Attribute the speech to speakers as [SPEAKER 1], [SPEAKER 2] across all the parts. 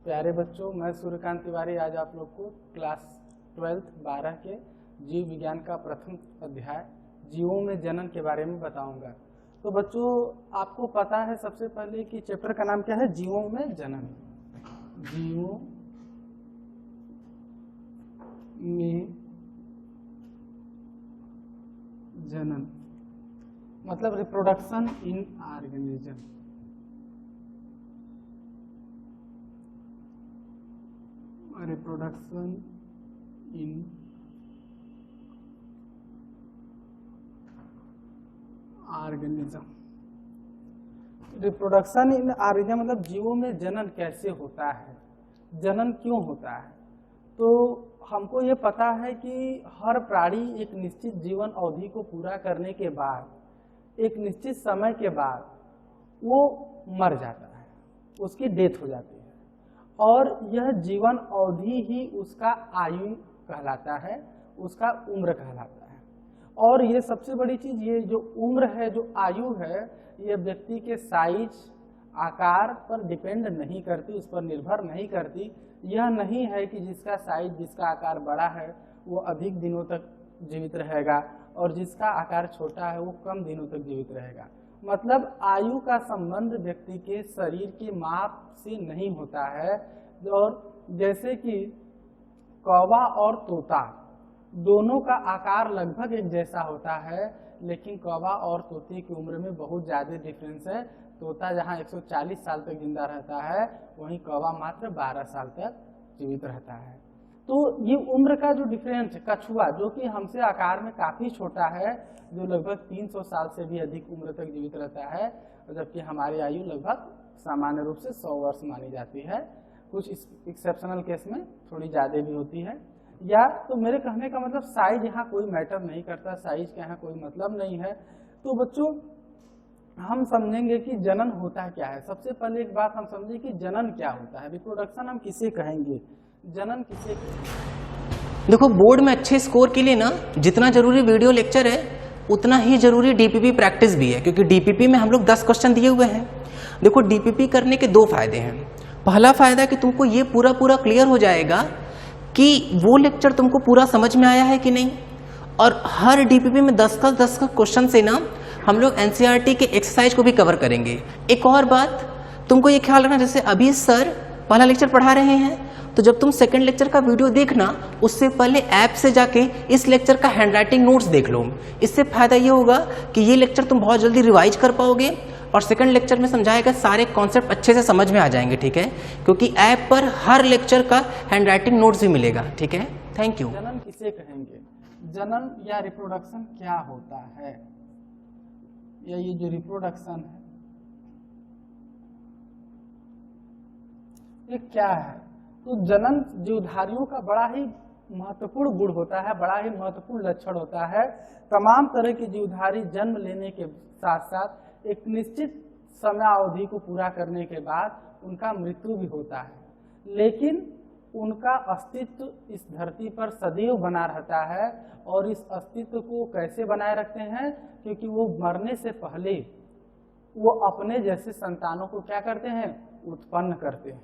[SPEAKER 1] प्यारे बच्चों, मैं सूर्यकांत तिवारी आज आप लोग को क्लास 12 के जीव विज्ञान का प्रथम अध्याय जीवों में जनन के बारे में बताऊंगा। तो बच्चों, आपको पता है सबसे पहले कि चैप्टर का नाम क्या है? जीवों में जनन। जीवों में जनन मतलब reproduction in organism. Reproduction in organism. Reproduction in organism मतलब जीवों में जनन कैसे होता है, जनन क्यों होता है। तो हमको ये पता है कि हर प्राणी एक निश्चित जीवन अवधि को पूरा करने के बाद, एक निश्चित समय के बाद वो मर जाता है, उसकी डेथ हो जाती है, और यह जीवन अवधि ही उसका आयु कहलाता है, उसका उम्र कहलाता है। और ये सबसे बड़ी चीज, ये जो उम्र है, जो आयु है, ये व्यक्ति के साइज, आकार पर डिपेंड नहीं करती, उस पर निर्भर नहीं करती। यह नहीं है कि जिसका साइज, जिसका आकार बड़ा है वो अधिक दिनों तक जीवित रहेगा और जिसका आकार छोटा है वो कम दिनों तक जीवित रहेगा। मतलब आयु का संबंध व्यक्ति के शरीर के माप से नहीं होता है। और जैसे कि कौवा और तोता दोनों का आकार लगभग एक जैसा होता है, लेकिन कौवा और तोते की उम्र में बहुत ज्यादा डिफरेंस है। तोता जहां 140 साल तक जिंदा रहता है, वहीं कौवा मात्र 12 साल तक जीवित रहता है। तो ये उम्र का जो डिफरेंस, कछुआ जो कि हमसे आकार में काफी छोटा है, जो लगभग 300 साल से भी अधिक उम्र तक जीवित रहता है, जबकि हमारी आयु लगभग सामान्य रूप से 100 वर्ष मानी जाती है। कुछ एक्सेप्शनल केस में थोड़ी ज्यादा भी होती है। या तो मेरे कहने का मतलब साइज यहाँ कोई मैटर नहीं करता, साइज का यहाँ कोई मतलब नहीं है। तो बच्चों, हम समझेंगे कि जनन होता क्या है। सबसे पहले एक बात हम समझें कि जनन क्या होता है, रिप्रोडक्शन हम किसे कहेंगे, जनन किसे कहेंगे।
[SPEAKER 2] देखो, बोर्ड में अच्छे स्कोर के लिए ना जितना जरूरी वीडियो लेक्चर है उतना ही जरूरी डीपीपी प्रैक्टिस भी है, क्योंकि डीपीपी में हम लोग 10 क्वेश्चन दिए हुए हैं। देखो, डीपीपी करने के 2 फायदे हैं। पहला फायदा कि तुमको ये पूरा क्लियर हो जाएगा कि वो लेक्चर तुमको पूरा समझ में आया है कि नहीं। और हर डीपीपी में 10 का क्वेश्चन से ना हम लोग एनसीईआरटी के एक्सरसाइज को भी कवर करेंगे। एक और बात तुमको ये ख्याल रखना, जैसे अभी सर पहला लेक्चर पढ़ा रहे हैं, तो जब तुम सेकंड लेक्चर का वीडियो देखना, उससे पहले ऐप से जाके इस लेक्चर का हैंडराइटिंग नोट्स देख लो। इससे फायदा ये होगा कि ये लेक्चर तुम बहुत जल्दी रिवाइज कर पाओगे और सेकंड लेक्चर में समझाएगा सारे कॉन्सेप्ट अच्छे से समझ में आ जाएंगे। ठीक है, क्योंकि ऐप पर हर लेक्चर का हैंडराइटिंग नोट्स भी मिलेगा। ठीक है, थैंक यू।
[SPEAKER 1] जनन किसे कहेंगे, जनन या रिप्रोडक्शन क्या होता है, या ये जो रिप्रोडक्शन है ये क्या है। तो जनन जीवधारियों का बड़ा ही महत्वपूर्ण गुण होता है, बड़ा ही महत्वपूर्ण लक्षण होता है। तमाम तरह की जीवधारी जन्म लेने के साथ साथ एक निश्चित समय अवधि को पूरा करने के बाद उनका मृत्यु भी होता है, लेकिन उनका अस्तित्व इस धरती पर सदैव बना रहता है। और इस अस्तित्व को कैसे बनाए रखते हैं? क्योंकि वो मरने से पहले वो अपने जैसे संतानों को क्या करते हैं? उत्पन्न करते हैं,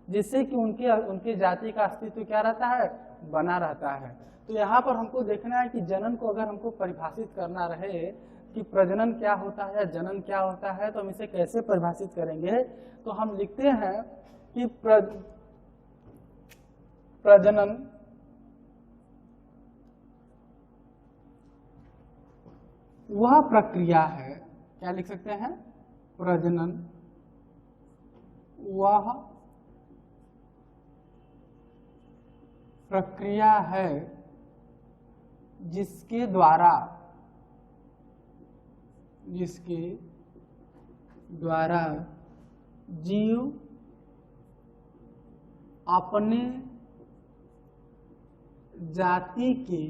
[SPEAKER 1] जिससे कि उनके जाति का अस्तित्व क्या रहता है? बना रहता है। तो यहाँ पर हमको देखना है कि जनन को अगर हमको परिभाषित करना रहे कि प्रजनन क्या होता है, जनन क्या होता है, तो हम इसे कैसे परिभाषित करेंगे। तो हम लिखते हैं कि प्रजनन वह प्रक्रिया है, क्या लिख सकते हैं? प्रजनन वह प्रक्रिया है जिसके द्वारा जीव अपने जाति के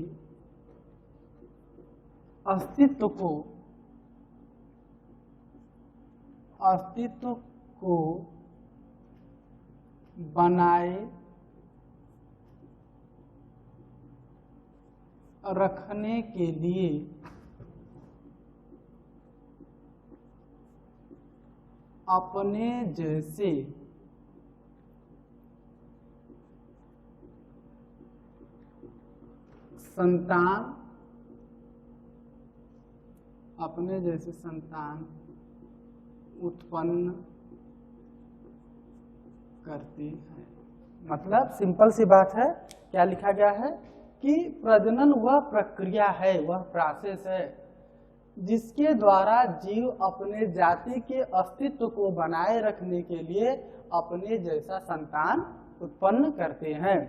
[SPEAKER 1] अस्तित्व को बनाए रखने के लिए अपने जैसे संतान अपने जैसे संतान उत्पन्न करती है। मतलब सिंपल सी बात है, क्या लिखा गया है कि प्रजनन वह प्रक्रिया है, वह प्रोसेस है जिसके द्वारा जीव अपने जाति के अस्तित्व को बनाए रखने के लिए अपने जैसा संतान उत्पन्न करते हैं।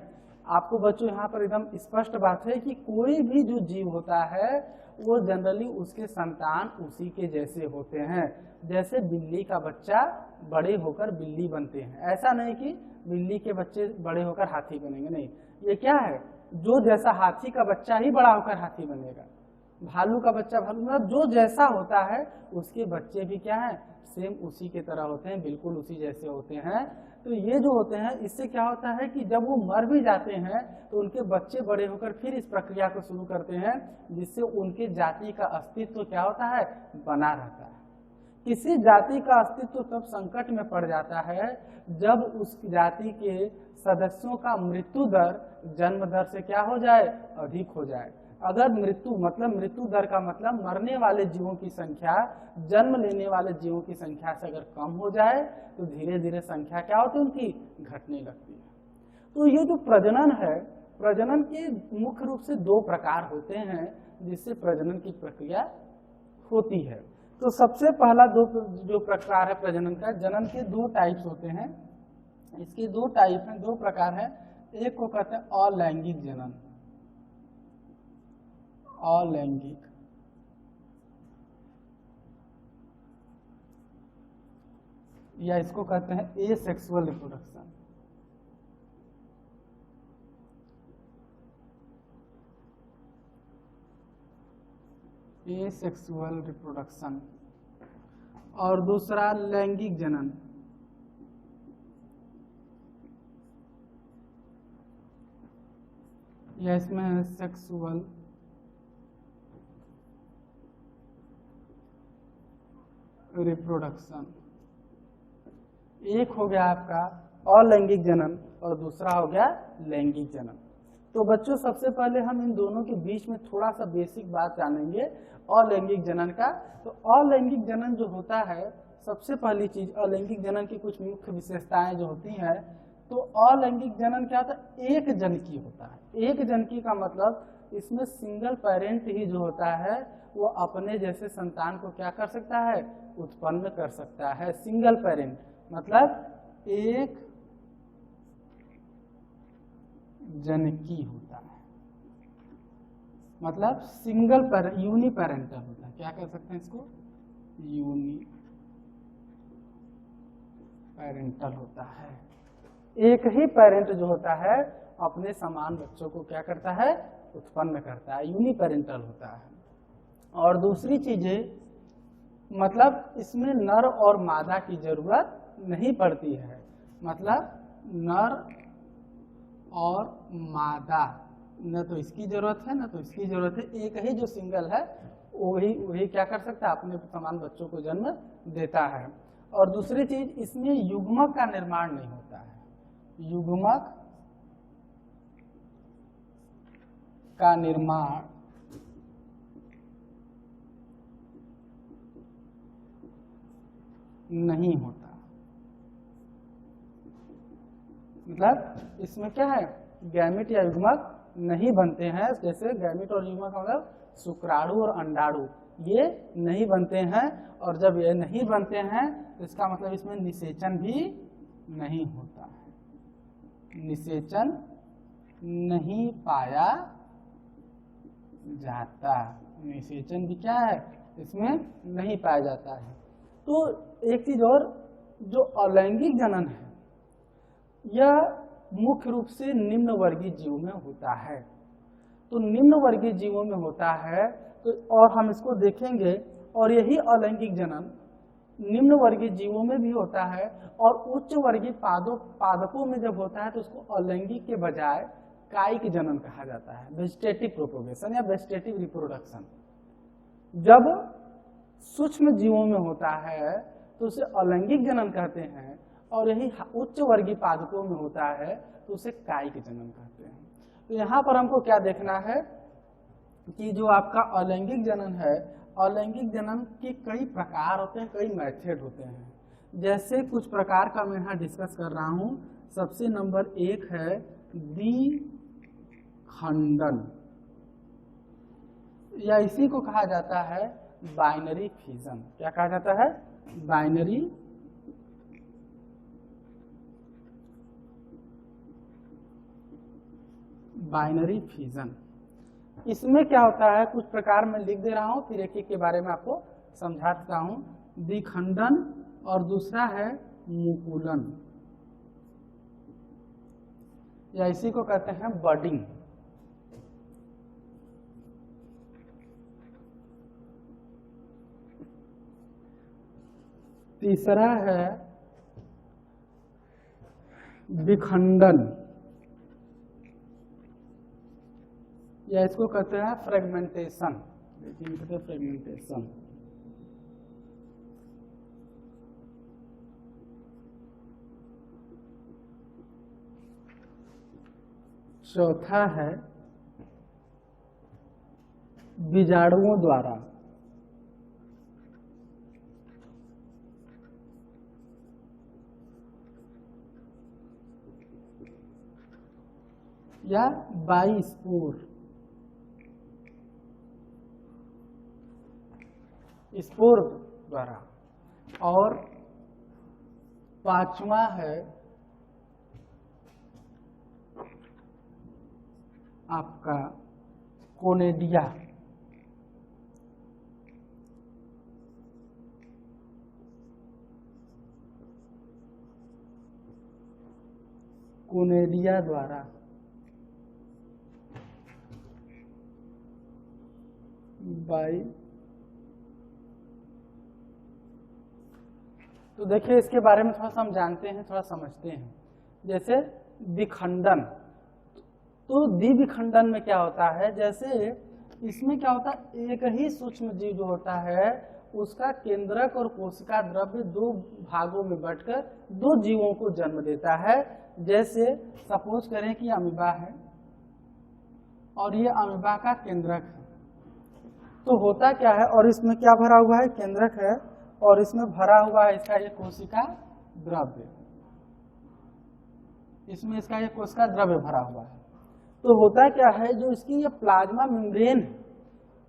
[SPEAKER 1] आपको बच्चों यहाँ पर एकदम स्पष्ट बात है कि कोई भी जो जीव होता है वो जनरली उसके संतान उसी के जैसे होते हैं। जैसे बिल्ली का बच्चा बड़े होकर बिल्ली बनते हैं, ऐसा नहीं कि बिल्ली के बच्चे बड़े होकर हाथी बनेंगे, नहीं। ये क्या है, जो जैसा हाथी का बच्चा ही बड़ा होकर हाथी बनेगा, भालू का बच्चा भालू, मतलब जो जैसा होता है उसके बच्चे भी क्या है, सेम उसी के तरह होते हैं, बिल्कुल उसी जैसे होते हैं। तो ये जो होते हैं इससे क्या होता है कि जब वो मर भी जाते हैं तो उनके बच्चे बड़े होकर फिर इस प्रक्रिया को शुरू करते हैं, जिससे उनके जाति का अस्तित्व क्या होता है, बना रहता है। किसी जाति का अस्तित्व तब संकट में पड़ जाता है जब उस जाति के सदस्यों का मृत्यु दर जन्म दर से क्या हो जाए, अधिक हो जाए। अगर मृत्यु दर का मतलब मरने वाले जीवों की संख्या जन्म लेने वाले जीवों की संख्या से अगर कम हो जाए तो धीरे धीरे संख्या क्या होती है, उनकी घटने लगती है। तो ये जो प्रजनन है, प्रजनन के मुख्य रूप से दो प्रकार होते हैं जिससे प्रजनन की प्रक्रिया होती है। तो सबसे पहला जो प्रकार है प्रजनन का, जनन के दो टाइप्स होते हैं। इसके दो टाइप हैं, दो प्रकार हैं। एक को कहते हैं अलैंगिक जनन, अलैंगिक, या इसको कहते हैं एसेक्सुअल रिप्रोडक्शन। Asexual reproduction. और दूसरा लैंगिक जनन। या इसमें है सेक्सुअल रिप्रोडक्शन। एक हो गया आपका अलैंगिक जनन और दूसरा हो गया लैंगिक जनन। तो बच्चों सबसे पहले हम इन दोनों के बीच में थोड़ा सा बेसिक बात जानेंगे अलैंगिक जनन का। तो अलैंगिक जनन जो होता है, सबसे पहली चीज अलैंगिक जनन की कुछ मुख्य विशेषताएं जो होती हैं। तो अलैंगिक जनन क्या होता है, एक जनकी होता है। एक जनकी का मतलब इसमें सिंगल पेरेंट ही जो होता है वो अपने जैसे संतान को क्या कर सकता है, उत्पन्न कर सकता है। सिंगल पेरेंट मतलब एक जनकी होता है, मतलब सिंगल यूनि पेरेंटल होता है। क्या कह सकते हैं इसको, यूनि पेरेंटल होता है। एक ही पेरेंट जो होता है अपने समान बच्चों को क्या करता है, उत्पन्न करता है, यूनि पेरेंटल होता है। और दूसरी चीजें मतलब इसमें नर और मादा की जरूरत नहीं पड़ती है। मतलब नर और मादा, न तो इसकी जरूरत है न तो इसकी जरूरत है। एक ही जो सिंगल है वही क्या कर सकता है, अपने समान बच्चों को जन्म देता है। और दूसरी चीज इसमें युग्मक का निर्माण नहीं होता है, युग्मक का निर्माण नहीं होता। मतलब इसमें क्या है, गैमेट या युग्मक नहीं बनते हैं। जैसे गैमेट और युग्मक का मतलब शुक्राणु और अंडाणु, ये नहीं बनते हैं। और जब ये नहीं बनते हैं तो इसका मतलब इसमें निषेचन भी नहीं होता है, निषेचन नहीं पाया जाता। निषेचन भी क्या है, इसमें नहीं पाया जाता है। तो एक चीज और, जो अलैंगिक जनन है यह मुख्य रूप से निम्न वर्गीय जीवों में होता है। तो निम्न वर्गीय जीवों में होता है तो, और हम इसको देखेंगे। और यही अलैंगिक जनन निम्न वर्गीय जीवों में भी होता है और उच्च वर्गीय पादपों में जब होता है तो उसको अलैंगिक के बजाय कायिक जनन कहा जाता है, वेजिटेटिव प्रोपोगेशन या वेजिटेटिव रिप्रोडक्शन। जब सूक्ष्म जीवों में होता है तो उसे अलैंगिक जनन कहते हैं, और यही उच्च वर्गीय पादपों में होता है तो उसे कायिक जनन कहते हैं। तो यहाँ पर हमको क्या देखना है कि जो आपका अलैंगिक जनन है, अलैंगिक जनन के कई प्रकार होते हैं, कई मेथड होते हैं। जैसे कुछ प्रकार का मैं यहाँ डिस्कस कर रहा हूँ। सबसे नंबर 1 है द्विखंडन, या इसी को कहा जाता है बाइनरी फिजन। क्या कहा जाता है? Binary fission. इसमें क्या होता है, कुछ प्रकार मैं लिख दे रहा हूं, फिर एक एक के बारे में आपको समझा देता हूं। द्विखंडन और दूसरा है मुकुलन, या इसी को कहते हैं बडिंग। तीसरा है विखंडन, या इसको कहते हैं फ्रेगमेंटेशन। फ्रेगमेंटेशन। चौथा है बीजाणुओं द्वारा, या बाइस्पोर, स्पोर द्वारा। और पांचवा है आपका कोनेडिया, कोनेडिया द्वारा। बाई तो देखिए इसके बारे में थोड़ा सा हम जानते हैं, थोड़ा समझते हैं। जैसे विखंडन, तो द्विविखंडन में क्या होता है, जैसे इसमें क्या होता है, एक ही सूक्ष्म जीव जो होता है उसका केंद्रक और कोशिका द्रव्य दो भागों में बंटकर दो जीवों को जन्म देता है। जैसे सपोज करें कि अमीबा है और ये अमीबा का केंद्रक है, तो होता क्या है, और इसमें क्या भरा हुआ है, केंद्रक है, और इसमें भरा हुआ है इसका ये कोशिका द्रव्य, इसमें इसका ये कोशिका द्रव्य भरा हुआ है। तो होता क्या है, जो इसकी ये प्लाज्मा मेम्ब्रेन है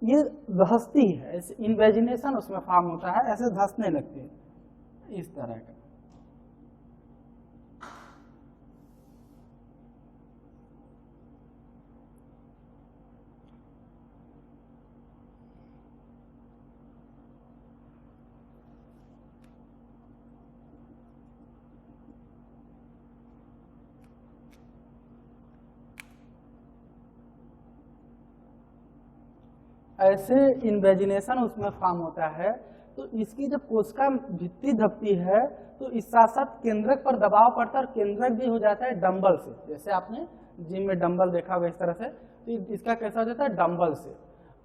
[SPEAKER 1] ये धंसती है, इन्वेजिनेशन उसमें फॉर्म होता है, ऐसे धंसने लगती है इस तरह का। ऐसे इन्वेजिनेशन उसमें फॉर्म होता है। तो इसकी जब कोशिका भित्ति दबती है तो इस साथ साथ केंद्रक पर दबाव पड़ता है, और केंद्रक भी हो जाता है डंबल से। जैसे आपने जिम में डंबल देखा होगा इस तरह से, तो इसका कैसा हो जाता है, डंबल से।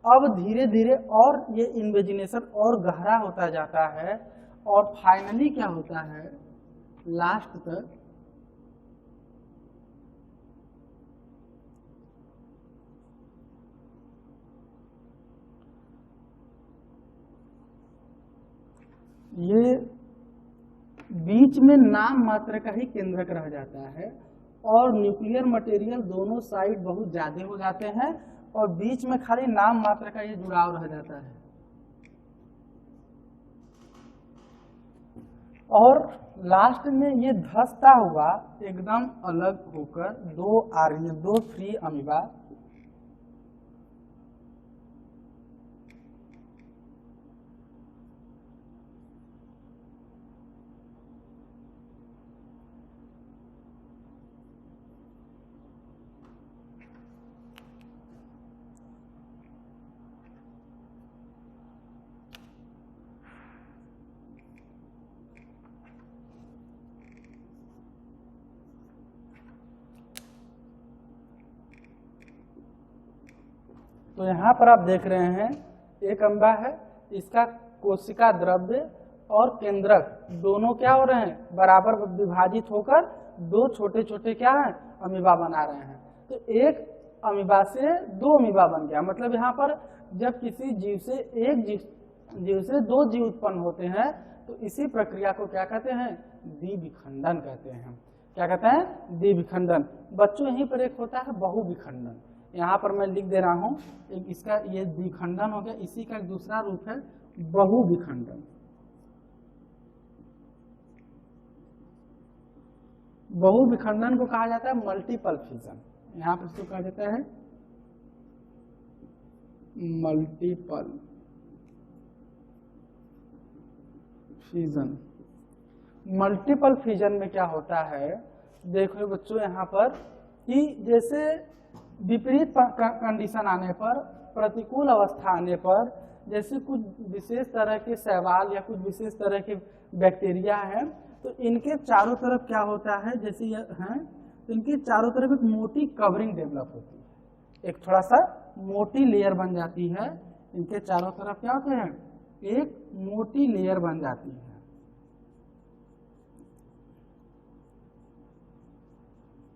[SPEAKER 1] अब धीरे धीरे और ये इन्वेजिनेशन और गहरा होता जाता है, और फाइनली क्या होता है, लास्ट तक ये बीच में नाम मात्र का ही केंद्रक रह जाता है, और न्यूक्लियर मटेरियल दोनों साइड बहुत ज्यादा हो जाते हैं, और बीच में खाली नाम मात्र का ये जुड़ाव रह जाता है। और लास्ट में ये धंसता हुआ एकदम अलग होकर दो फ्री अमीबा तो यहाँ पर आप देख रहे हैं एक अमीबा है, इसका कोशिका द्रव्य और केंद्रक दोनों क्या हो रहे हैं, बराबर विभाजित होकर दो छोटे छोटे क्या हैं, अमीबा बना रहे हैं। तो एक अमीबा से 2 अमीबा बन गया। मतलब यहाँ पर जब किसी जीव से एक जीव से 2 जीव उत्पन्न होते हैं तो इसी प्रक्रिया को क्या कहते हैं? द्विविखंडन कहते हैं। क्या कहते हैं? द्विविखंडन। बच्चों यहीं पर एक होता है बहुविखंडन। यहाँ पर मैं लिख दे रहा हूँ, एक इसका ये द्विखंडन हो गया, इसी का एक दूसरा रूप है बहुविखंडन। बहुविखंडन को कहा जाता है मल्टीपल फिजन। यहाँ पर इसको कहा जाता है मल्टीपल फिजन। मल्टीपल फिजन में क्या होता है, देखो बच्चों यहाँ पर कि जैसे विपरीत कंडीशन आने पर, प्रतिकूल अवस्था आने पर, जैसे कुछ विशेष तरह के शैवाल या कुछ विशेष तरह के बैक्टीरिया हैं, तो इनके चारों तरफ क्या होता है, जैसे ये हैं तो इनके चारों तरफ एक मोटी कवरिंग डेवलप होती है, एक थोड़ा सा मोटी लेयर बन जाती है। इनके चारों तरफ क्या होते हैं? एक मोटी लेयर बन जाती है।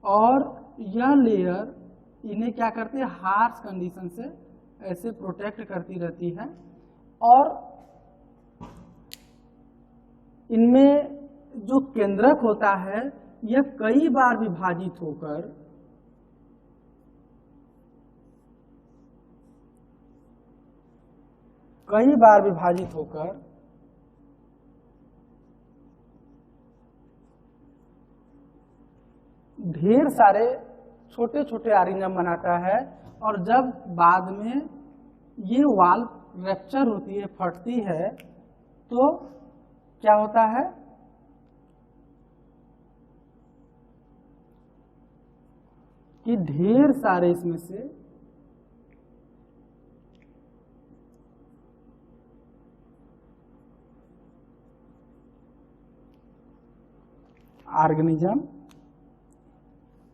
[SPEAKER 1] और यह लेयर इन्हें क्या करती है? हार्श कंडीशन से ऐसे प्रोटेक्ट करती रहती है। और इनमें जो केंद्रक होता है यह कई बार विभाजित होकर ढेर सारे छोटे छोटे आरिंजम बनाता है। और जब बाद में ये वाल्व रैप्चर होती है, फटती है, तो क्या होता है? कि ढेर सारे इसमें से ऑर्गेनिज्म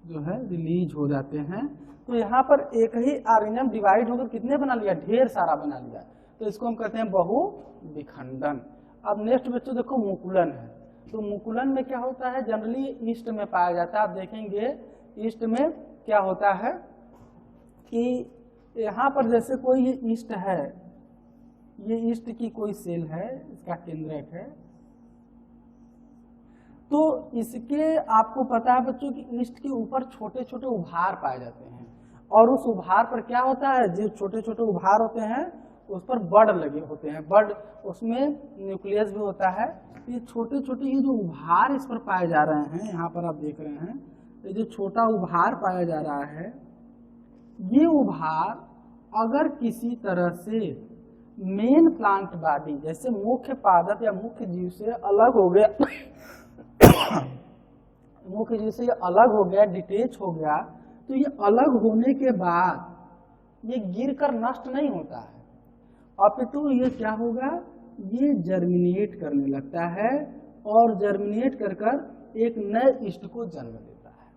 [SPEAKER 1] जो है रिलीज हो जाते हैं। तो यहाँ पर एक ही ऑर्गेनिज्म डिवाइड होकर कितने बना लिया? ढेर सारा बना लिया। तो इसको हम कहते हैं बहुविखंडन। अब नेक्स्ट बच्चों देखो मुकुलन है। तो मुकुलन में क्या होता है? जनरली ईस्ट में पाया जाता है। आप देखेंगे ईस्ट में क्या होता है कि यहाँ पर जैसे कोई ये ईस्ट है, ये ईस्ट की कोई सेल है, इसका केंद्रक है, तो इसके आपको पता है बच्चों कि ईस्ट के ऊपर छोटे छोटे उभार पाए जाते हैं। और उस उभार पर क्या होता है? जो छोटे छोटे उभार होते हैं उस पर बड लगे होते हैं। बड, उसमें न्यूक्लियस भी होता है। ये छोटे छोटे ये जो उभार इस पर पाए जा रहे हैं, यहाँ पर आप देख रहे हैं, ये जो छोटा उभार पाया जा रहा है, ये उभार अगर किसी तरह से मेन प्लांट बॉडी जैसे मुख्य पादप या मुख्य जीव से अलग हो गया मुख्य जीव से ये अलग हो गया, डिटेच हो गया, तो ये अलग होने के बाद ये गिरकर नष्ट नहीं होता है, अपितु ये क्या होगा? ये जर्मिनेट करने लगता है और जर्मिनेट कर कर एक नए ईस्ट को जन्म देता है।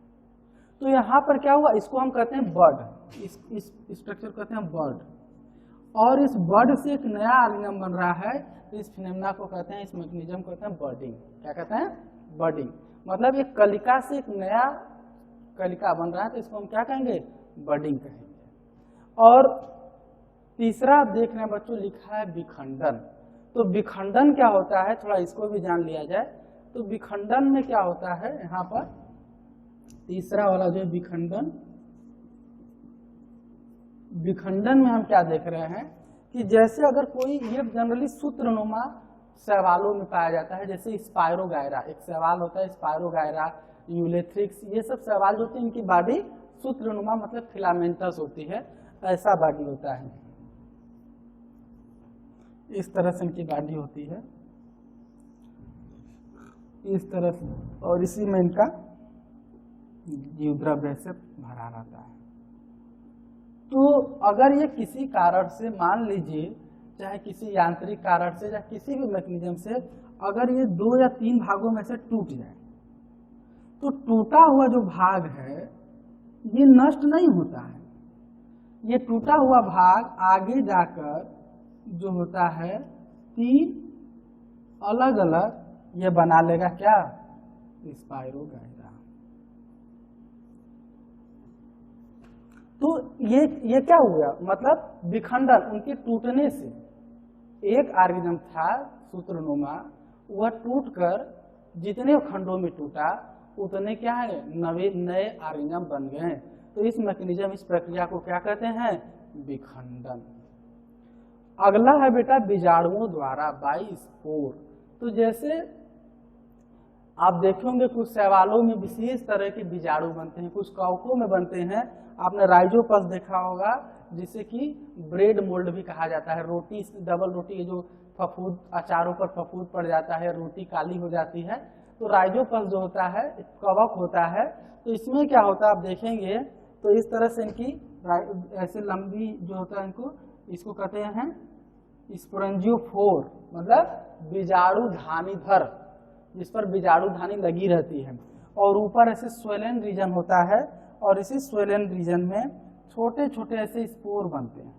[SPEAKER 1] तो यहाँ पर क्या हुआ? इसको हम कहते हैं बड। इस स्ट्रक्चर कहते हैं बड। और इस बड से एक नया ऑर्गेनिज्म बन रहा है। तो इस फिनोमेना को कहते हैं, इस मैकेनिज्म को कहते हैं बडिंग। क्या कहते हैं? बडिंग। मतलब एक कलिका से एक नया कलिका बन रहा है, तो इसको हम क्या कहेंगे? बडिंग कहेंगे। और तीसरा देख रहे हैं बच्चों, लिखा है विखंडन। तो विखंडन क्या होता है, थोड़ा इसको भी जान लिया जाए। तो विखंडन में क्या होता है? यहाँ पर तीसरा वाला जो विखंडन, विखंडन में हम क्या देख रहे हैं कि जैसे अगर कोई, ये जनरली सूत्रनुमा शैवालों में पाया जाता है, जैसे स्पायरोगायरा, एक शैवाल होता है स्पायरोगायरा, यूलेथ्रिक्स, ये सब शैवाल जो होते हैं इनकी बॉडी सूत्रनुमा मतलब फिलामेंटस होती है, ऐसा बॉडी होता है, इस तरह से इनकी बॉडी होती है, इस तरह से, और इसी में इनका जीव द्रव्य से भरा रहता है। तो अगर ये किसी कारण से, मान लीजिए चाहे किसी यांत्रिक कारण से या किसी भी मैकेनिज्म से, अगर ये 2 या 3 भागों में से टूट जाए, तो टूटा हुआ जो भाग है ये नष्ट नहीं होता है। ये टूटा हुआ भाग आगे जाकर जो होता है 3 अलग अलग ये बना लेगा, क्या? स्पायरोगायरा। तो ये क्या हुआ, मतलब विखंडन, उनके टूटने से एक ऑर्गेनिज्म था सूत्रनुमा, वह टूटकर जितने खंडों में टूटा उतने क्या है नए ऑर्गेनिज्म बन गए। तो इस मैकेनिज्म, इस प्रक्रिया को क्या कहते हैं, विखंडन। अगला है बेटा बीजाणुओं द्वारा बाई स्पोर। तो जैसे आप देखेंगे कुछ शैवालों में विशेष तरह के बीजाणु बनते हैं, कुछ कवकों में बनते हैं। आपने राइजोपस देखा होगा, जिसे कि ब्रेड मोल्ड भी कहा जाता है। रोटी, डबल रोटी जो फफूंद, अचारों पर फफूंद पड़ जाता है, रोटी काली हो जाती है, तो राइजोपस जो होता है कवक होता है। तो इसमें क्या होता है आप देखेंगे तो इस तरह से इनकी ऐसे लंबी जो होता है इनको, इसको कहते हैं स्पोरेंजियोफोर, मतलब बीजाणुधानी धर, जिस पर बीजाणुधानी लगी रहती है। और ऊपर ऐसे स्वेलन रीजन होता है, और इसी स्वेलन रीजन में छोटे छोटे ऐसे स्पोर बनते हैं,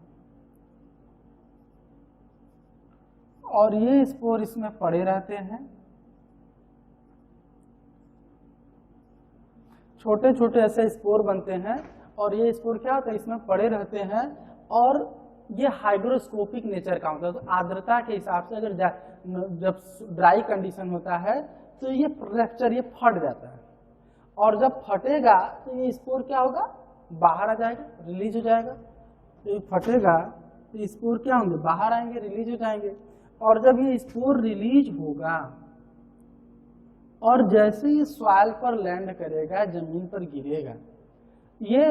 [SPEAKER 1] और ये स्पोर इसमें पड़े रहते हैं। छोटे छोटे ऐसे स्पोर बनते हैं, और ये स्पोर क्या होता है, इसमें पड़े रहते हैं, और ये हाइग्रोस्कोपिक नेचर का होता है। तो आर्द्रता के हिसाब से अगर जब ड्राई कंडीशन होता है तो ये फ्रैक्चर, ये फट जाता है, और जब फटेगा तो ये स्पोर क्या होगा, बाहर आ जाएगा, रिलीज हो जाएगा। तो ये फटेगा तो स्पोर क्या होंगे, बाहर आएंगे, रिलीज हो जाएंगे। और जब ये स्पोर रिलीज होगा और जैसे ये सॉइल पर लैंड करेगा, जमीन पर गिरेगा, ये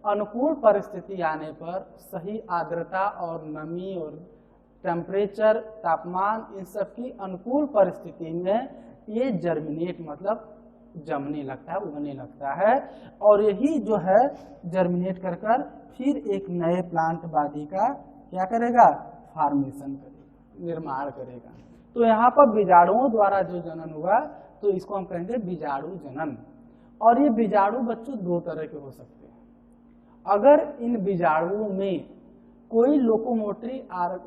[SPEAKER 1] अनुकूल परिस्थिति आने पर सही आर्द्रता और नमी और टेम्परेचर, तापमान, इन सब की अनुकूल परिस्थिति में ये जर्मिनेट, मतलब जमने लगता है, उगने लगता है। और यही जो है जर्मिनेट कर कर फिर एक नए प्लांट बाडी का क्या करेगा, फॉर्मेशन करेगा, निर्माण करेगा। तो यहाँ पर बीजाणुओं द्वारा जो जनन हुआ तो इसको हम कहेंगे बीजाणु जनन। और ये बीजाणु बच्चों दो तरह के हो सकते हैं। अगर इन बीजाणुओं में कोई लोकोमोटरी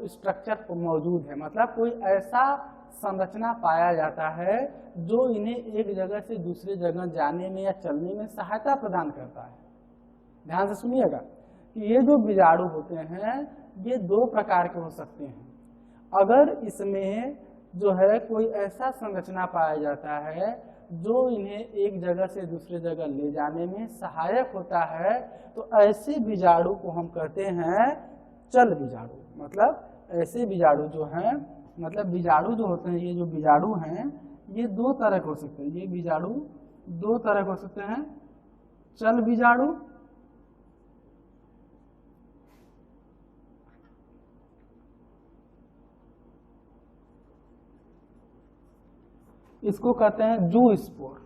[SPEAKER 1] स्ट्रक्चर मौजूद है, मतलब कोई ऐसा संरचना पाया जाता है जो इन्हें एक जगह से दूसरे जगह जाने में या चलने में सहायता प्रदान करता है। ध्यान से सुनिएगा कि ये जो बीजाणु होते हैं ये दो प्रकार के हो सकते हैं। अगर इसमें जो है कोई ऐसा संरचना पाया जाता है जो इन्हें एक जगह से दूसरे जगह ले जाने में सहायक होता है, तो ऐसे बीजाणु को हम कहते हैं चल बीजाणु। मतलब ऐसे बीजाणु जो हैं, मतलब बीजाणु जो होते हैं, ये जो बीजाणु हैं ये दो तरह के हो सकते हैं। ये बीजाणु दो तरह के हो सकते हैं, चल बीजाणु इसको कहते हैं जू स्पोर,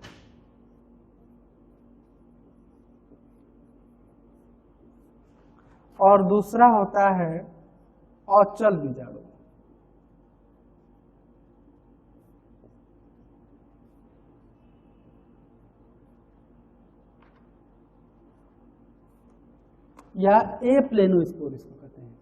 [SPEAKER 1] और दूसरा होता है औचल बीजाणु। या ए प्लेनोस्पोर इसको कहते हैं।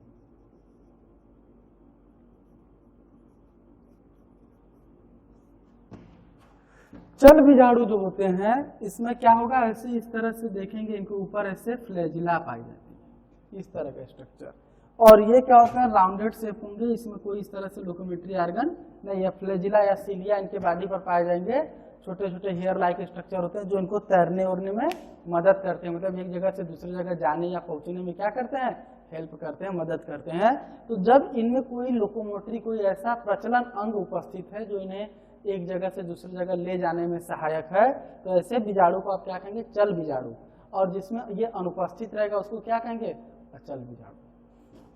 [SPEAKER 1] चल बीजाणु जो होते हैं इसमें क्या होगा, ऐसे इस तरह से देखेंगे, इनके ऊपर ऐसे फ्लैजिला पाई जाती है, इस तरह का स्ट्रक्चर। और ये क्या होता है, राउंडेड शेप होंगे, इसमें कोई इस तरह से लोकोमेट्री ऑर्गन नहीं है। फ्लैजिला या सीलिया इनके बॉडी पर पाए जाएंगे। छोटे छोटे हेयर लाइक स्ट्रक्चर होते हैं जो इनको तैरने उड़ने में मदद करते हैं, मतलब एक जगह से दूसरी जगह जाने या पहुंचने में क्या करते हैं, हेल्प करते हैं, मदद करते हैं। तो जब इनमें कोई लोकोमोटरी, कोई ऐसा प्रचलन अंग उपस्थित है जो इन्हें एक जगह से दूसरी जगह ले जाने में सहायक है, तो ऐसे बीजाणु को आप क्या कहेंगे, चल बीजाणु। और जिसमें ये अनुपस्थित रहेगा उसको क्या कहेंगे, अचल बीजाणु।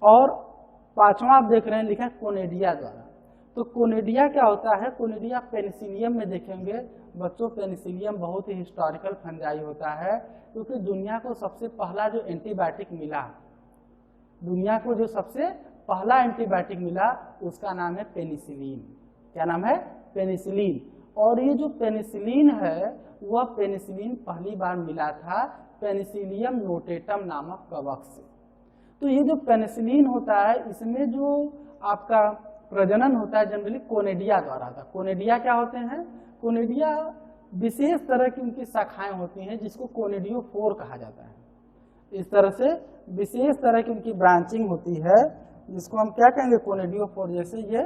[SPEAKER 1] और पांचवा आप देख रहे हैं लिखा है कोनेडिया द्वारा। तो कोनेडिया क्या होता है, कोनेडिया पेनिसिलियम में देखेंगे बच्चों। पेनिसिलियम बहुत ही हिस्टोरिकल फंजाई होता है, क्योंकि दुनिया को सबसे पहला जो एंटीबायोटिक मिला, दुनिया को जो सबसे पहला एंटीबायोटिक मिला उसका नाम है पेनिसिलिन। क्या नाम है, पेनिसिलिन। और ये जो पेनिसिलिन है वह पेनिसिलिन पहली बार मिला था पेनिसिलियम नोटेटम नामक कवक से। तो ये जो पेनिसिलिन होता है इसमें जो आपका प्रजनन होता है जनरली कोनेडिया द्वारा था। कोनेडिया क्या होते हैं, कोनेडिया विशेष तरह की उनकी शाखाएं होती हैं जिसको कोनेडियोफोर कहा जाता है। इस तरह से विशेष तरह की उनकी ब्रांचिंग होती है, जिसको हम क्या कहेंगे, कोनिडियोफोर। जैसे ये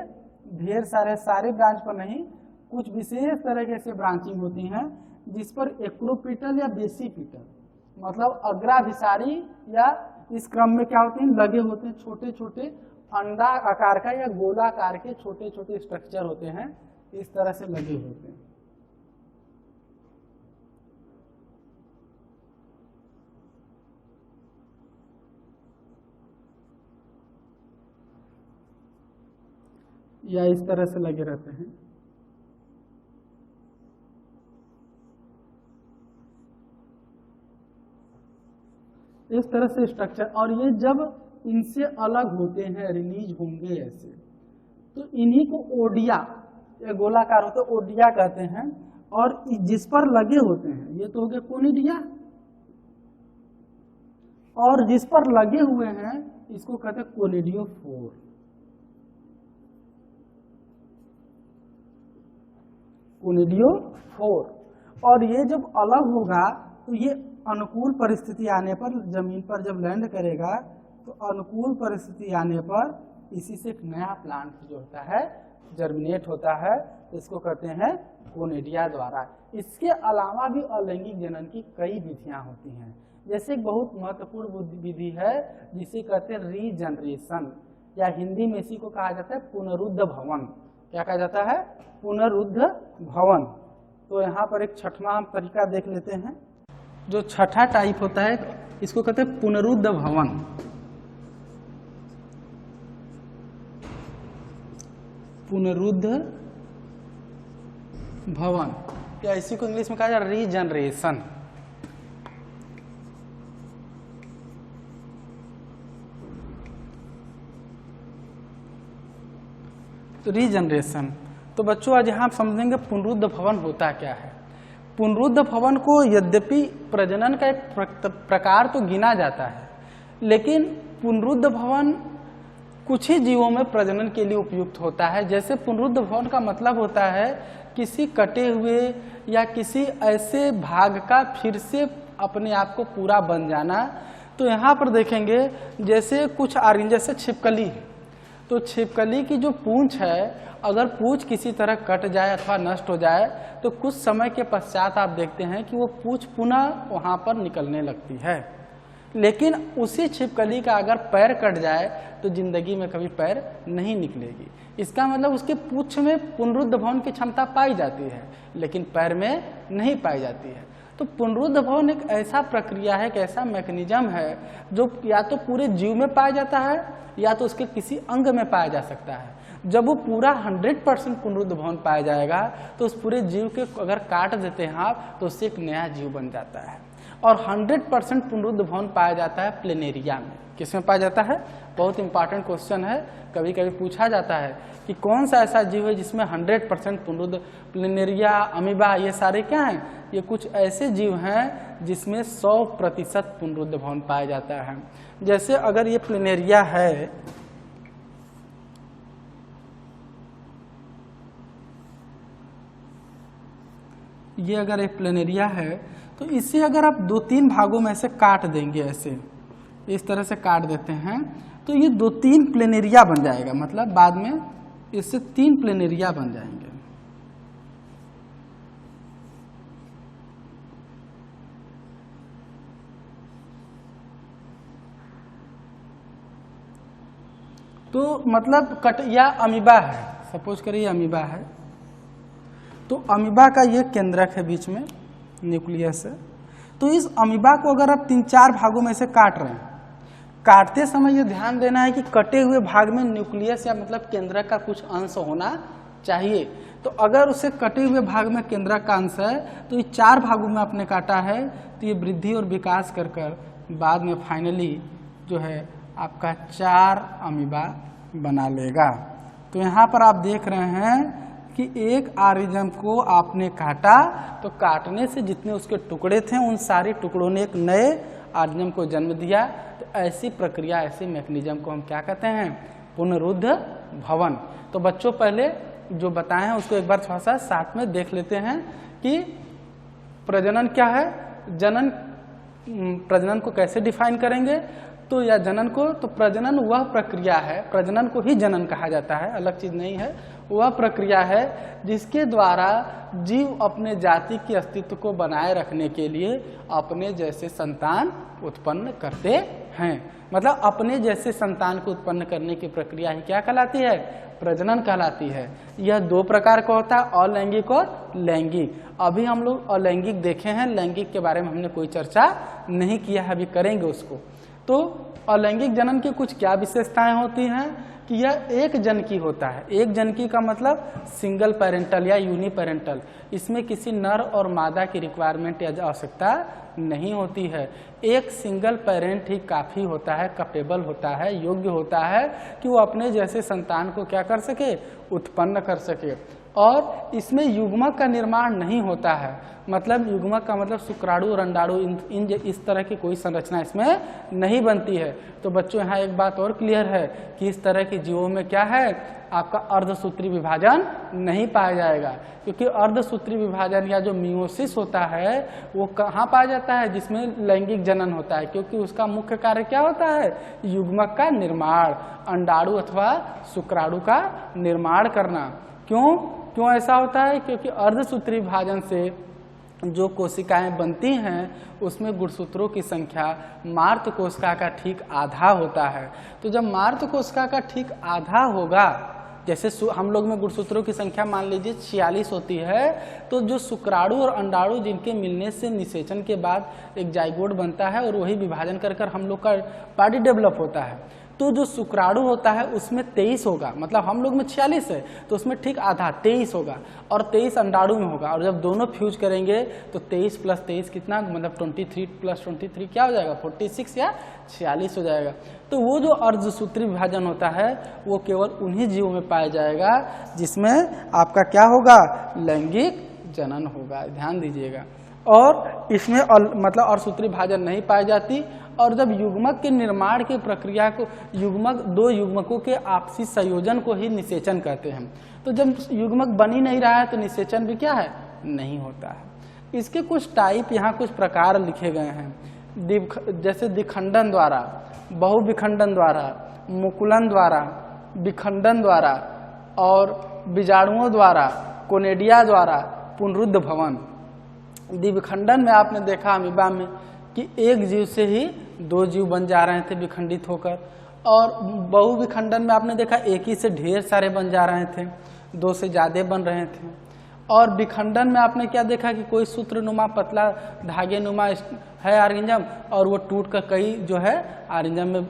[SPEAKER 1] ढेर सारे ब्रांच पर नहीं, कुछ विशेष तरह के ऐसे ब्रांचिंग होती हैं जिस पर एक्रोपिटल या बेसिपिटल मतलब अग्राभिसारी या इस क्रम में क्या होते हैं, लगे होते हैं, छोटे छोटे अंडा आकार का या गोलाकार के छोटे छोटे स्ट्रक्चर होते हैं, इस तरह से लगे होते हैं। या इस तरह से लगे रहते हैं। इस तरह से स्ट्रक्चर, और ये जब इनसे अलग होते हैं, रिलीज होंगे ऐसे, तो इन्हीं को ओडिया या गोलाकार होते हैं, ओडिया कहते हैं। और जिस पर लगे होते हैं ये तो हो गए कोनिडिया, और जिस पर लगे हुए हैं इसको कहते हैं कोनिडियोफोर। कोनिडियोफोर। और ये जब अलग होगा तो ये अनुकूल परिस्थिति आने पर, जमीन पर जब लैंड करेगा तो अनुकूल परिस्थिति आने पर इसी से एक नया प्लांट जो होता है जर्मिनेट होता है, इसको कहते हैं कोनिडिया द्वारा। इसके अलावा भी अलैंगिक जनन की कई विधियां होती हैं, जैसे एक बहुत महत्वपूर्ण विधि है जिसे कहते हैं रीजनरेशन, या हिंदी में इसी को कहा जाता है पुनरुद्ध भवन। क्या कहा जाता है, पुनरुद्ध भवन। तो यहाँ पर एक छठवां हम तरीका देख लेते हैं। जो छठा टाइप होता है इसको कहते हैं पुनरुद्ध भवन। पुनरुद्ध भवन या इसी को इंग्लिश में कहा जाता है रीजनरेशन। तो रीजनरेशन, तो बच्चों आज यहाँ आप समझेंगे पुनरुद्ध भवन होता क्या है। पुनरुद्ध भवन को यद्यपि प्रजनन का एक प्रकार तो गिना जाता है, लेकिन पुनरुद्ध भवन कुछ ही जीवों में प्रजनन के लिए उपयुक्त होता है। जैसे पुनरुद्ध भवन का मतलब होता है किसी कटे हुए या किसी ऐसे भाग का फिर से अपने आप को पूरा बन जाना। तो यहाँ पर देखेंगे जैसे कुछ जैसे छिपकली, तो छिपकली की जो पूंछ है, अगर पूंछ किसी तरह कट जाए अथवा नष्ट हो जाए तो कुछ समय के पश्चात आप देखते हैं कि वो पूंछ पुनः वहाँ पर निकलने लगती है। लेकिन उसी छिपकली का अगर पैर कट जाए तो जिंदगी में कभी पैर नहीं निकलेगी। इसका मतलब उसके पूंछ में पुनरुद्ध भवन की क्षमता पाई जाती है, लेकिन पैर में नहीं पाई जाती है। तो पुनरुद्ध भवन एक ऐसा प्रक्रिया है, एक ऐसा मैकेनिज्म है जो या तो पूरे जीव में पाया जाता है या तो उसके किसी अंग में पाया जा सकता है। जब वो पूरा 100% पुनरुद्ध भवन पाया जाएगा तो उस पूरे जीव के अगर काट देते हैं आप तो उससे एक नया जीव बन जाता है। और 100% पुनरुद्ध भवन पाया जाता है प्लेनेरिया में। किसमें पाया जाता है, बहुत इंपॉर्टेंट क्वेश्चन है, कभी कभी पूछा जाता है कि कौन सा ऐसा जीव है जिसमें 100% पुनरुद्ध, प्लेनेरिया, अमीबा, ये सारे क्या हैं, ये कुछ ऐसे जीव हैं जिसमें 100% पुनरुद्ध भवन पाया जाता है। जैसे अगर ये प्लेनेरिया है, ये अगर एक प्लेनेरिया है तो इसे अगर आप 2-3 भागों में से काट देंगे, ऐसे इस तरह से काट देते हैं तो ये 2-3 प्लेनेरिया बन जाएगा। मतलब बाद में इससे 3 प्लेनेरिया बन जाएंगे। तो मतलब या अमीबा है, सपोज करिए अमीबा है, तो अमीबा का ये केंद्रक है बीच में, न्यूक्लियस है। तो इस अमीबा को अगर आप 3-4 भागों में से काट रहे हैं, काटते समय ये ध्यान देना है कि कटे हुए भाग में न्यूक्लियस या मतलब केंद्रक का कुछ अंश होना चाहिए। तो अगर उसे कटे हुए भाग में केंद्रक का अंश है तो ये 4 भागों में आपने काटा है तो ये वृद्धि और विकास कर कर बाद में फाइनली जो है आपका 4 अमीबा बना लेगा। तो यहाँ पर आप देख रहे हैं कि एक ऑर्गेनिज्म को आपने काटा तो काटने से जितने उसके टुकड़े थे उन सारे टुकड़ों ने एक नए ऑर्गेनिज्म को जन्म दिया। तो ऐसी प्रक्रिया, ऐसे मैकेनिज्म को हम क्या कहते हैं, पुनरुद्ध भवन। तो बच्चों पहले जो बताए हैं उसको एक बार थोड़ा सा साथ में देख लेते हैं कि प्रजनन क्या है, जनन प्रजनन को कैसे डिफाइन करेंगे, तो या जनन को, तो प्रजनन वह प्रक्रिया है, प्रजनन को ही जनन कहा जाता है, अलग चीज नहीं है। वह प्रक्रिया है जिसके द्वारा जीव अपने जाति के अस्तित्व को बनाए रखने के लिए अपने जैसे संतान उत्पन्न करते हैं। मतलब अपने जैसे संतान को उत्पन्न करने की प्रक्रिया ही क्या कहलाती है, प्रजनन कहलाती है। यह दो प्रकार का होता है, अलैंगिक और लैंगिक। अभी हम लोग अलैंगिक देखे हैं, लैंगिक के बारे में हमने कोई चर्चा नहीं किया है, अभी करेंगे उसको। तो अलैंगिक जनन की कुछ क्या विशेषताएं होती हैं कि यह एक जनकी होता है। एक जनकी का मतलब सिंगल पेरेंटल या यूनिपेरेंटल, इसमें किसी नर और मादा की रिक्वायरमेंट या आवश्यकता नहीं होती है। एक सिंगल पेरेंट ही काफ़ी होता है, कैपेबल होता है, योग्य होता है कि वो अपने जैसे संतान को क्या कर सके, उत्पन्न कर सके। और इसमें युग्मक का निर्माण नहीं होता है, मतलब युग्मक का मतलब शुक्राणु और अंडाणु इन इस तरह की कोई संरचना इसमें नहीं बनती है। तो बच्चों यहाँ एक बात और क्लियर है कि इस तरह के जीवों में क्या है, आपका अर्धसूत्री विभाजन नहीं पाया जाएगा, क्योंकि अर्धसूत्री विभाजन या जो मियोसिस होता है वो कहाँ पाया जाता है, जिसमें लैंगिक जनन होता है, क्योंकि उसका मुख्य कार्य क्या होता है, युग्मक का निर्माण, अंडाणु अथवा शुक्राणु का निर्माण करना। क्यों ऐसा होता है, क्योंकि अर्धसूत्री विभाजन से जो कोशिकाएं बनती हैं उसमें गुणसूत्रों की संख्या मार्त कोशिका का ठीक आधा होता है। तो जब मार्त कोशिका का ठीक आधा होगा, जैसे हम लोग में गुणसूत्रों की संख्या मान लीजिए 46 होती है, तो जो शुक्राणु और अंडाणु जिनके मिलने से निषेचन के बाद एक जाइगोट बनता है और वही विभाजन कर हम लोग का बॉडी डेवलप होता है। तो जो शुक्राणु होता है उसमें 23 होगा, मतलब हम लोग में 46 है तो उसमें ठीक आधा 23 होगा, और 23 अंडाणु में होगा। और जब दोनों फ्यूज करेंगे तो 23 + 23 कितना, मतलब 23 + 23 क्या हो जाएगा, 46 या 46 हो जाएगा। तो वो जो अर्धसूत्री विभाजन होता है वो केवल उन्हीं जीवों में पाया जाएगा जिसमें आपका क्या होगा, लैंगिक जनन होगा, ध्यान दीजिएगा। और इसमें मतलब अर्धसूत्री विभाजन नहीं पाई जाती। और जब युग्मक के निर्माण की प्रक्रिया को, दो युग्मकों के आपसी संयोजन को ही निषेचन कहते हैं। तो जब युग्मक बन ही नहीं रहा है तो निषेचन भी क्या है, नहीं होता है। इसके कुछ टाइप यहाँ कुछ प्रकार लिखे गए हैं, जैसे द्विखंडन द्वारा, बहुविखंडन द्वारा, मुकुलन द्वारा, विखंडन द्वारा और बीजाणुओं द्वारा, कोनेडिया द्वारा, पुनरुद्ध भवन। द्विखंडन में आपने देखा अमीबा में कि एक जीव से ही दो जीव बन जा रहे थे विखंडित होकर, और बहुविखंडन में आपने देखा एक ही से ढेर सारे बन जा रहे थे, दो से ज्यादा बन रहे थे। और विखंडन में आपने क्या देखा कि कोई सूत्रनुमा पतला धागे नुमा है ऑर्गेनिज्म, और वो टूट कर कई जो है ऑर्गेनिज्म में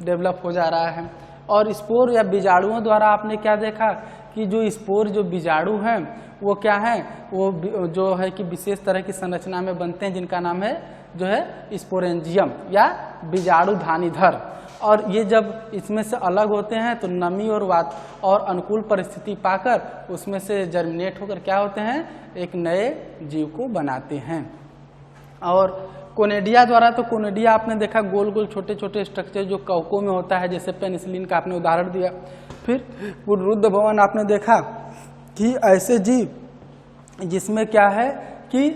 [SPEAKER 1] डेवलप हो जा रहा है। और स्पोर या बीजाणुओं द्वारा आपने क्या देखा कि जो स्पोर, जो बीजाणु हैं वो क्या है, वो जो है कि विशेष तरह की संरचना में बनते हैं जिनका नाम है जो है स्पोरेंजियम या बीजाणु धानीधर। और ये जब इसमें से अलग होते हैं तो नमी और अनुकूल परिस्थिति पाकर उसमें से जर्मिनेट होकर क्या होते हैं, एक नए जीव को बनाते हैं। और कोनेडिया द्वारा, तो कोनेडिया आपने देखा गोल गोल छोटे छोटे स्ट्रक्चर जो कवकों में होता है, जैसे पेनिसिलिन का आपने उदाहरण दिया। फिर पुनरुद्ध भवन आपने देखा कि ऐसे जीव जिसमें क्या है कि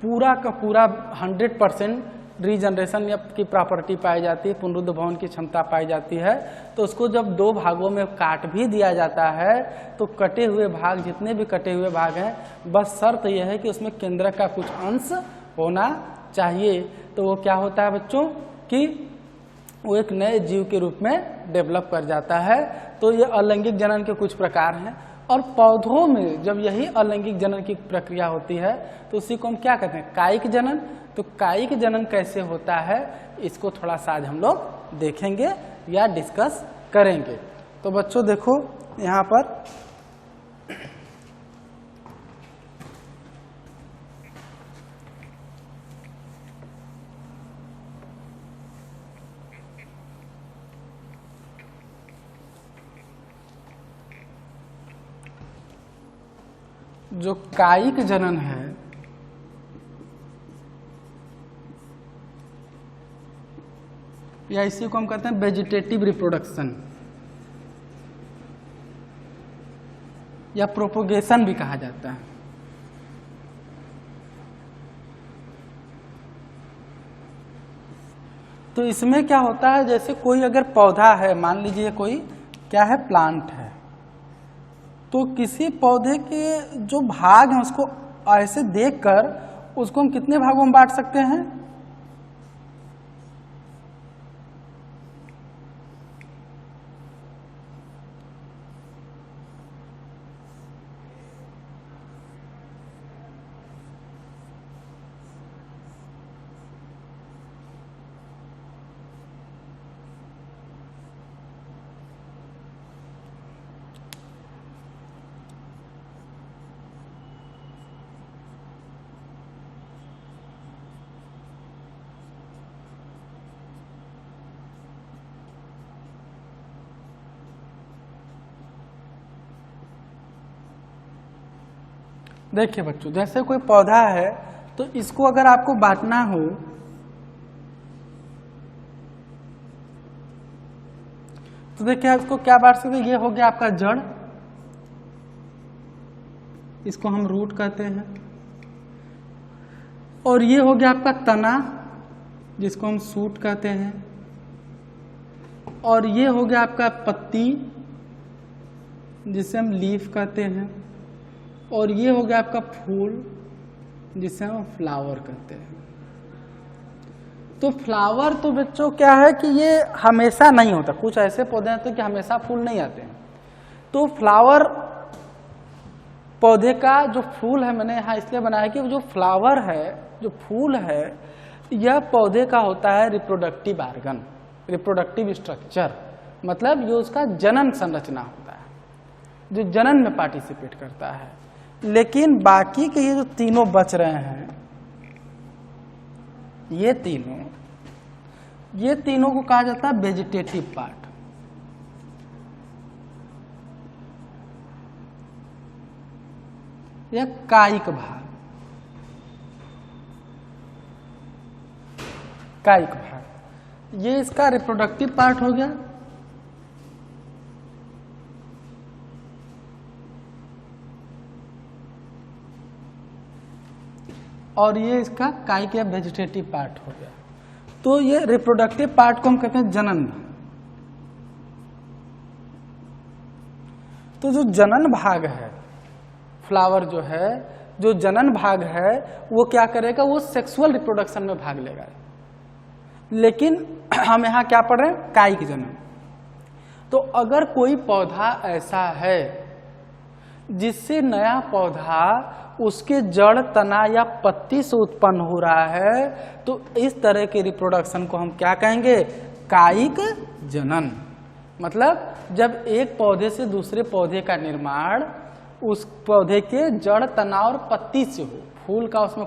[SPEAKER 1] पूरा का पूरा 100% रीजनरेशन की प्रॉपर्टी पाई जाती है, पुनरुद्ध भवन की क्षमता पाई जाती है। तो उसको जब दो भागों में काट भी दिया जाता है तो कटे हुए भाग, जितने भी कटे हुए भाग हैं, बस शर्त यह है कि उसमें केंद्रक का कुछ अंश होना चाहिए। तो वो क्या होता है बच्चों कि वो एक नए जीव के रूप में डेवलप कर जाता है। तो ये अलैंगिक जनन के कुछ प्रकार हैं। और पौधों में जब यही अलैंगिक जनन की प्रक्रिया होती है तो उसी को हम क्या कहते हैं, कायिक जनन। तो कायिक जनन कैसे होता है इसको थोड़ा सा आज हम लोग देखेंगे या डिस्कस करेंगे। तो बच्चों देखो यहाँ पर जो कायिक जनन है या इसी को हम कहते हैं वेजिटेटिव रिप्रोडक्शन या प्रोपोगेशन भी कहा जाता है। तो इसमें क्या होता है, जैसे कोई अगर पौधा है, मान लीजिए कोई क्या है, प्लांट है, तो किसी पौधे के जो भाग हैं उसको ऐसे देखकर उसको हम कितने भागों में बांट सकते हैं? देखिए बच्चों, जैसे कोई पौधा है तो इसको अगर आपको बांटना हो तो देखिए इसको क्या बांट सकते हैं। ये हो गया आपका जड़, इसको हम रूट कहते हैं, और ये हो गया आपका तना जिसको हम शूट कहते हैं, और ये हो गया आपका पत्ती जिसे हम लीफ कहते हैं, और ये हो गया आपका फूल जिसे हम फ्लावर कहते हैं। तो फ्लावर तो बच्चों क्या है कि ये हमेशा नहीं होता, कुछ ऐसे पौधे होते हैं कि हमेशा फूल नहीं आते हैं। तो फ्लावर पौधे का जो फूल है, मैंने यहाँ इसलिए बनाया कि जो फ्लावर है, जो फूल है, यह पौधे का होता है रिप्रोडक्टिव आर्गन, रिप्रोडक्टिव स्ट्रक्चर, मतलब ये उसका जनन संरचना होता है, जो जनन में पार्टिसिपेट करता है। लेकिन बाकी के ये जो तीनों बच रहे हैं, ये तीनों को कहा जाता है वेजिटेटिव पार्ट। या कायिक भाग, कायिक भाग, ये इसका रिप्रोडक्टिव पार्ट हो गया। और ये इसका कायिक या वेजिटेटिव पार्ट हो गया। तो ये रिप्रोडक्टिव पार्ट को हम कहते हैं जनन भाग। तो जो जनन भाग है, फ्लावर जो है, जो जनन भाग है, वो क्या करेगा, वो सेक्सुअल रिप्रोडक्शन में भाग लेगा। लेकिन हम यहाँ क्या पढ़ रहे हैं, कायिक जनन। तो अगर कोई पौधा ऐसा है जिससे नया पौधा उसके जड़, तना या पत्ती से उत्पन्न हो रहा है, तो इस तरह के रिप्रोडक्शन को हम क्या कहेंगे, कायिक जनन। मतलब जब एक पौधे से दूसरे पौधे का निर्माण उस पौधे के जड़, तना और पत्ती से हो, फूल का उसमें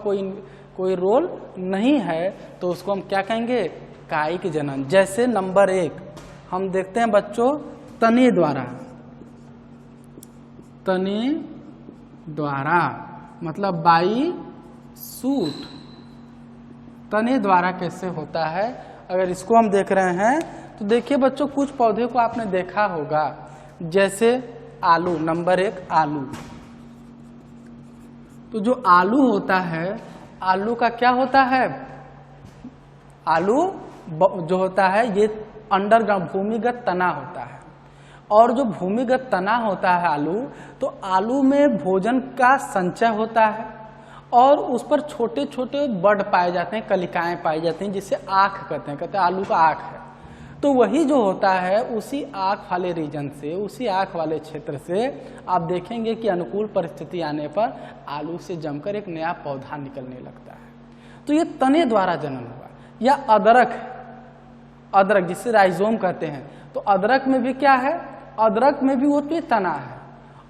[SPEAKER 1] कोई रोल नहीं है, तो उसको हम क्या कहेंगे, कायिक जनन। जैसे नंबर 1 हम देखते हैं बच्चों, तने द्वारा, तने द्वारा मतलब बाई सूट, तने द्वारा कैसे होता है, अगर इसको हम देख रहे हैं तो देखिए बच्चों, कुछ पौधे को आपने देखा होगा, जैसे आलू, नंबर 1 आलू। तो जो आलू होता है, आलू का क्या होता है, आलू जो होता है ये अंडरग्राउंड भूमिगत तना होता है। और जो भूमिगत तना होता है आलू, तो आलू में भोजन का संचय होता है और उस पर छोटे छोटे बड पाए जाते हैं, कलिकाएं पाई जाती हैं, जिसे आँख कहते हैं आलू का आँख है। तो वही जो होता है, उसी आँख वाले रीजन से, उसी आँख वाले क्षेत्र से आप देखेंगे कि अनुकूल परिस्थिति आने पर आलू से जमकर एक नया पौधा निकलने लगता है। तो ये तने द्वारा जनन हुआ। या अदरक, अदरक जिसे राइजोम कहते हैं, तो अदरक में भी क्या है, अदरक में भी वो भी तना है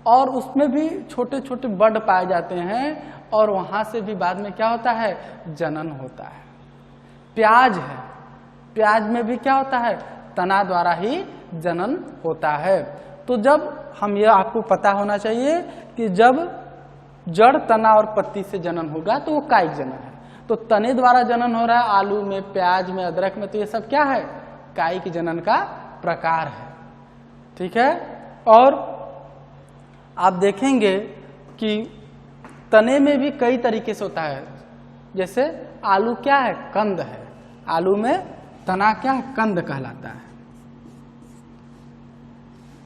[SPEAKER 1] और उसमें भी छोटे छोटे बड पाए जाते हैं और वहां से भी बाद में क्या होता है, जनन होता है। प्याज है, प्याज में भी क्या होता है, तना द्वारा ही जनन होता है। तो जब हम, ये आपको पता होना चाहिए कि जब जड़, तना और पत्ती से जनन होगा तो वो कायिक जनन है। तो तने द्वारा जनन हो रहा है आलू में, प्याज में, अदरक में, तो ये सब क्या है, कायिक जनन का प्रकार है। ठीक है। और आप देखेंगे कि तने में भी कई तरीके से होता है। जैसे आलू क्या है, कंद है, आलू में तना क्या है? कंद कहलाता है।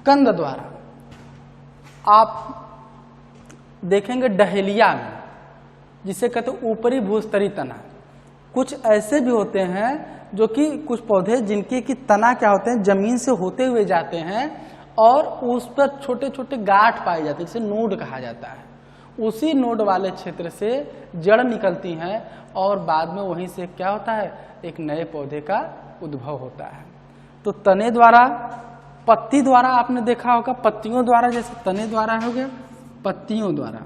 [SPEAKER 1] कंद द्वारा आप देखेंगे डहेलिया में, जिसे कहते हैं ऊपरी भूस्तरी तना। कुछ ऐसे भी होते हैं जो कि कुछ पौधे जिनके की तना क्या होते हैं, जमीन से होते हुए जाते हैं और उस पर छोटे छोटे गांठ पाए जाते हैं, जिसे नोड कहा जाता है। उसी नोड वाले क्षेत्र से जड़ निकलती हैं और बाद में वहीं से क्या होता है, एक नए पौधे का उद्भव होता है। तो तने द्वारा, पत्ती द्वारा आपने देखा होगा, पत्तियों द्वारा, जैसे तने द्वारा हो गया, पत्तियों द्वारा।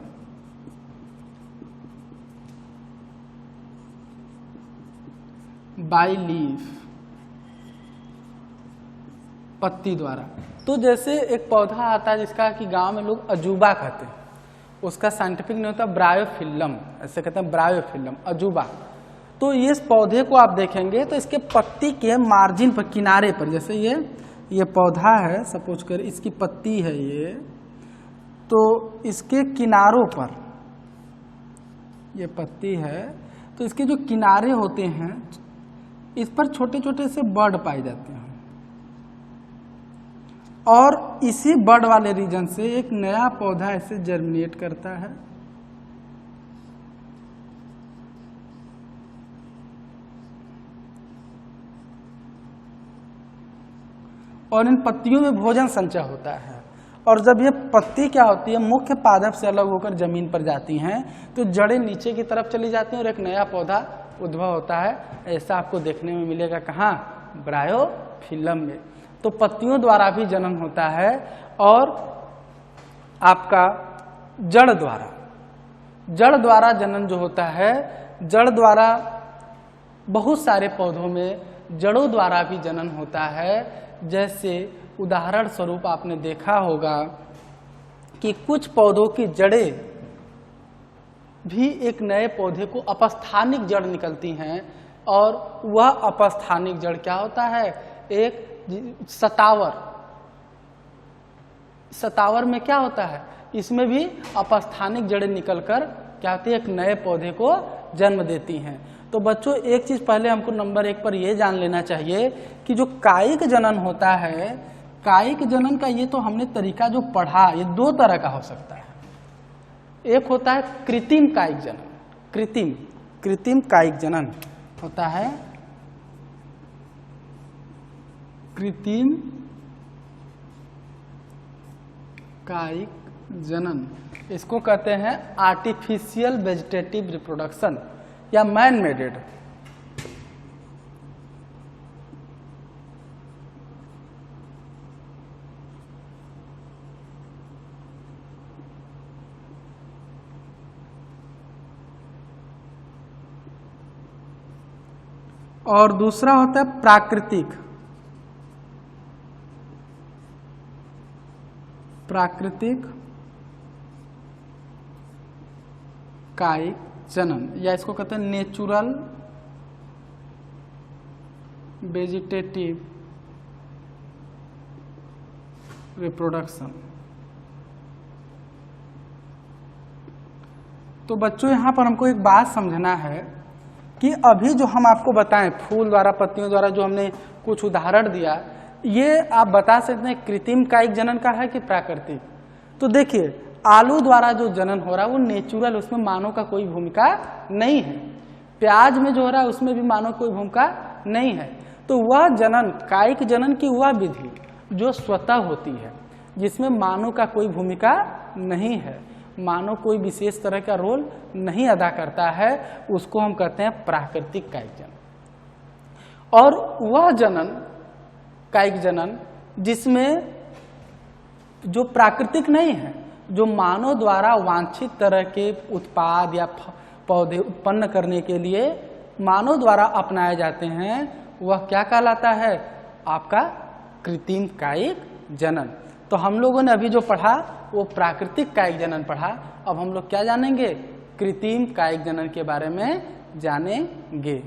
[SPEAKER 1] बाई लीफ, पत्ती द्वारा। तो जैसे एक पौधा आता है जिसका कि गांव में लोग अजूबा कहते हैं, उसका साइंटिफिक नहीं होता ब्रायोफिल्लम, ऐसे कहते हैं ब्रायोफिल्लम, अजूबा। तो इस पौधे को आप देखेंगे तो इसके पत्ती के मार्जिन पर, किनारे पर, जैसे ये पौधा है, सपोज कर इसकी पत्ती है ये, तो इसके किनारों पर ये पत्ती है, तो इसके जो किनारे होते हैं इस पर छोटे छोटे से बर्ड पाए जाते हैं और इसी बर्ड वाले रीजन से एक नया पौधा ऐसे जर्मिनेट करता है। और इन पत्तियों में भोजन संचय होता है। और जब ये पत्ती क्या होती है, मुख्य पादप से अलग होकर जमीन पर जाती हैं, तो जड़ें नीचे की तरफ चली जाती हैं और एक नया पौधा उद्भव होता है। ऐसा आपको देखने में मिलेगा कहाँ, ब्रायोफिल्लम में। तो पत्तियों द्वारा भी जनन होता है और आपका जड़ द्वारा जनन जो होता है, जड़ द्वारा बहुत सारे पौधों में जड़ों द्वारा भी जनन होता है। जैसे उदाहरण स्वरूप आपने देखा होगा कि कुछ पौधों की जड़ें भी एक नए पौधे को अपस्थानिक जड़ निकलती हैं और वह अपस्थानिक जड़ क्या होता है, एक सतावर में क्या होता है, इसमें भी अपस्थानिक जड़ें निकलकर क्या होती है, एक नए पौधे को जन्म देती हैं। तो बच्चों एक चीज पहले हमको नंबर 1 पर यह जान लेना चाहिए कि जो कायिक जनन होता है, कायिक जनन का ये तो हमने तरीका जो पढ़ा, ये 2 तरह का हो सकता है। एक होता है कृत्रिम कायिक जनन, कृत्रिम कायिक जनन होता है, कृत्रिम कायिक जनन, इसको कहते हैं आर्टिफिशियल वेजिटेटिव रिप्रोडक्शन या मैन मेडेड। और दूसरा होता है प्राकृतिक कायिक जनन, या इसको कहते हैं नेचुरल वेजिटेटिव रिप्रोडक्शन। तो बच्चों यहां पर हमको एक बात समझना है कि अभी जो हम आपको बताएं फूल द्वारा, पत्तियों द्वारा जो हमने कुछ उदाहरण दिया, ये आप बता सकते हैं कृत्रिम कायिक जनन का है कि प्राकृतिक। तो देखिए आलू द्वारा जो जनन हो रहा है वो नेचुरल, उसमें मानव का कोई भूमिका नहीं है। प्याज में जो हो रहा है उसमें भी मानव कोई भूमिका नहीं है। तो वह जनन, कायिक जनन की वह विधि जो स्वतः होती है, जिसमें मानव का कोई भूमिका नहीं है, मानव कोई विशेष तरह का रोल नहीं अदा करता है, उसको हम कहते हैं प्राकृतिक कायिक जनन। और वह जनन, कायिक जनन, जिसमें जो प्राकृतिक नहीं है, जो मानव द्वारा वांछित तरह के उत्पाद या पौधे उत्पन्न करने के लिए मानव द्वारा अपनाए जाते हैं, वह क्या कहलाता है, आपका कृत्रिम कायिक जनन। तो हम लोगों ने अभी जो पढ़ा वो प्राकृतिक कायिक जनन पढ़ा। अब हम लोग क्या जानेंगे, कृत्रिम कायिक जनन के बारे में जानेंगे।